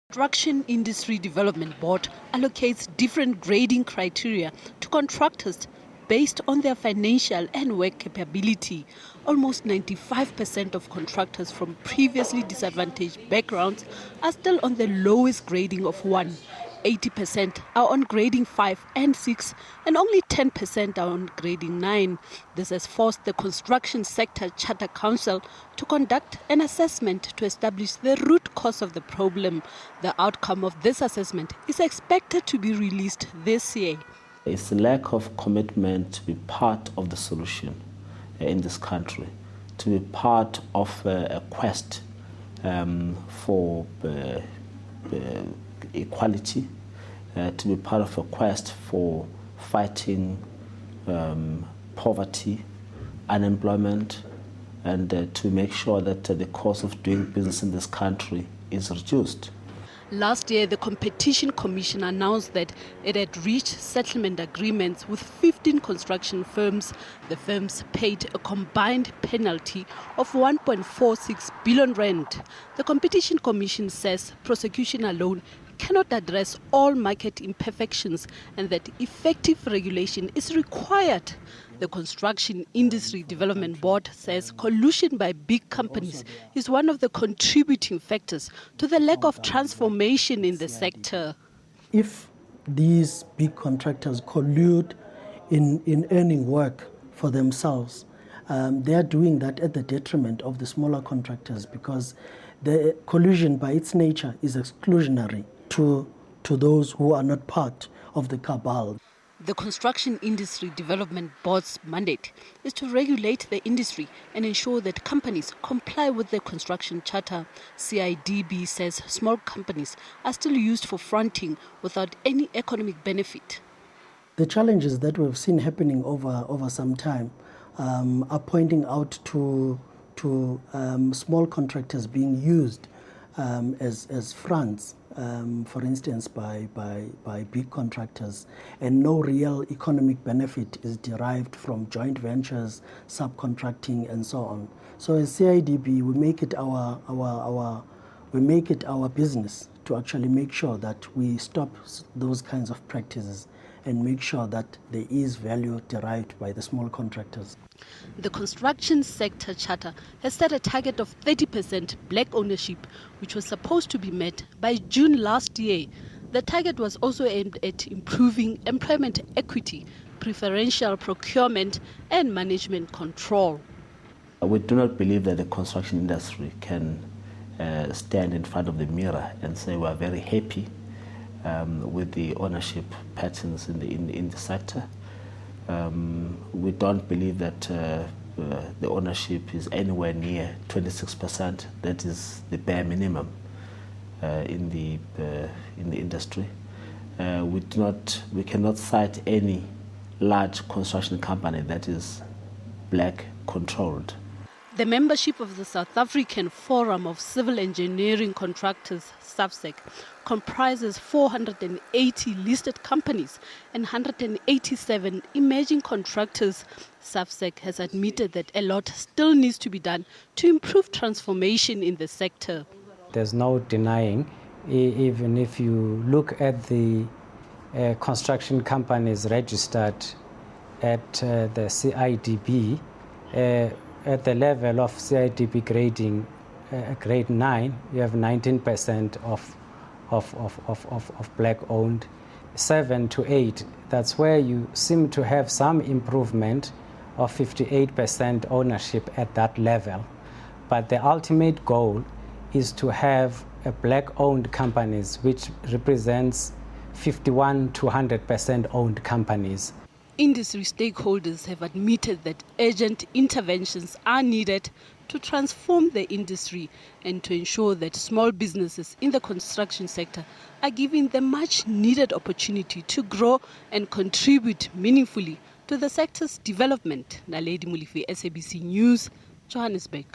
Construction Industry Development Board allocates different grading criteria to contractors based on their financial and work capability. Almost 95% of contractors from previously disadvantaged backgrounds are still on the lowest grading of 1. 80% are on grading 5 and 6, and only 10% are on grading 9. This has forced the Construction Sector Charter Council to conduct an assessment to establish the root cause of the problem. The outcome of this assessment is expected to be released this year. It's the lack of commitment to be part of the solution in this country, to be part of a quest for equality, to be part of a quest for fighting poverty, unemployment, and to make sure that the cost of doing business in this country is reduced. Last year, the Competition Commission announced that it had reached settlement agreements with 15 construction firms. The firms paid a combined penalty of 1.46 billion rand. The Competition Commission says prosecution alone cannot address all market imperfections and that effective regulation is required. The Construction Industry Development Board says collusion by big companies is one of the contributing factors to the lack of transformation in the sector. If these big contractors collude in earning work for themselves, they are doing that at the detriment of the smaller contractors, because the collusion by its nature is exclusionary to those who are not part of the cabal. The Construction Industry Development Board's mandate is to regulate the industry and ensure that companies comply with the construction charter. CIDB says small companies are still used for fronting without any economic benefit. The challenges that we've seen happening over some time are pointing out to small contractors being used as fronts, for instance, by big contractors, and no real economic benefit is derived from joint ventures, subcontracting, and so on. So as CIDB, we make it our business to actually make sure that we stop those kinds of practices and make sure that there is value derived by the small contractors. The Construction Sector Charter has set a target of 30% black ownership, which was supposed to be met by June last year. The target was also aimed at improving employment equity, preferential procurement, and management control. We do not believe that the construction industry can stand in front of the mirror and say we are very happy with the ownership patterns in the sector. We don't believe that the ownership is anywhere near 26%. That is the bare minimum in the industry. We cannot cite any large construction company that is black controlled. The membership of the South African Forum of Civil Engineering Contractors, SABC, comprises 480 listed companies and 187 emerging contractors. SABC has admitted that a lot still needs to be done to improve transformation in the sector. There's no denying, even if you look at the construction companies registered at the CIDB, at the level of CIDB grading, grade 9, you have 19% of black-owned. 7 to 8, that's where you seem to have some improvement of 58% ownership at that level. But the ultimate goal is to have a black-owned companies, which represents 51 to 100% owned companies. Industry stakeholders have admitted that urgent interventions are needed to transform the industry and to ensure that small businesses in the construction sector are given the much needed opportunity to grow and contribute meaningfully to the sector's development. Naledi Mulifi, SABC News, Johannesburg.